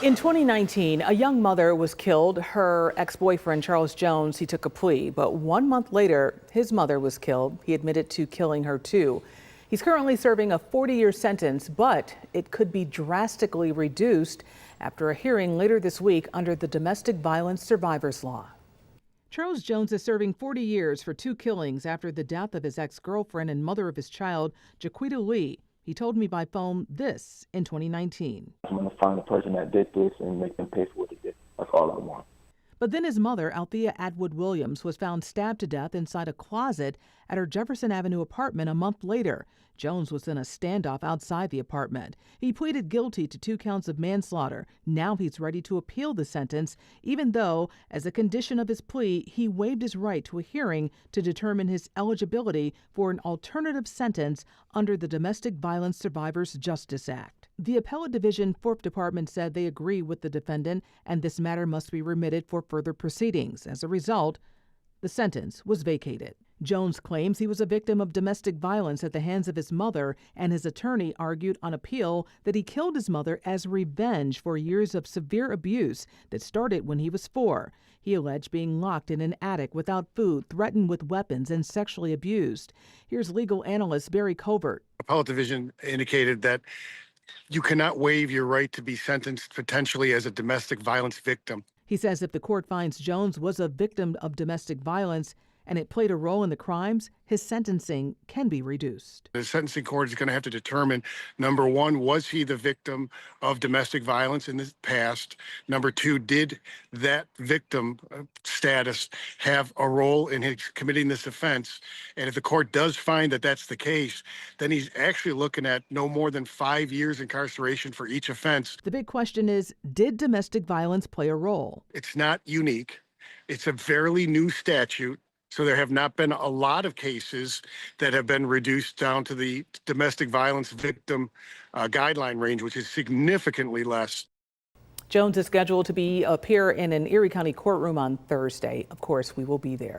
In 2019, a young mother was killed. Her ex-boyfriend, Charles Jones, he took a plea, but 1 month later, his mother was killed. He admitted to killing her too. He's currently serving a 40-year sentence, but it could be drastically reduced after a hearing later this week under the Domestic Violence Survivors Law. Charles Jones is serving 40 years for 2 killings after the death of his ex-girlfriend and mother of his child, Jaquita Lee. He told me by phone this in 2019. I'm going to find the person that did this and make them pay for what they did. That's all I want. But then his mother, Althea Atwood Williams, was found stabbed to death inside a closet at her Jefferson Avenue apartment a month later. Jones was in a standoff outside the apartment. He pleaded guilty to 2 counts of manslaughter. Now he's ready to appeal the sentence, even though, as a condition of his plea, he waived his right to a hearing to determine his eligibility for an alternative sentence under the Domestic Violence Survivors Justice Act. The Appellate Division 4th Department said they agree with the defendant and this matter must be remitted for further proceedings. As a result, the sentence was vacated. Jones claims he was a victim of domestic violence at the hands of his mother, and his attorney argued on appeal that he killed his mother as revenge for years of severe abuse that started when he was 4. He alleged being locked in an attic without food, threatened with weapons, and sexually abused. Here's legal analyst Barry Covert. Appellate Division indicated that you cannot waive your right to be sentenced potentially as a domestic violence victim. He says if the court finds Jones was a victim of domestic violence and it played a role in the crimes, his sentencing can be reduced. The sentencing court is going to have to determine, number 1, was he the victim of domestic violence in the past? Number 2, did that victim status have a role in his committing this offense? And if the court does find that that's the case, then he's actually looking at no more than 5 years incarceration for each offense. The big question is, did domestic violence play a role? It's not unique. It's a fairly new statute. So there have not been a lot of cases that have been reduced down to the domestic violence victim guideline range, which is significantly less. Jones is scheduled to appear in an Erie County courtroom on Thursday. Of course, we will be there.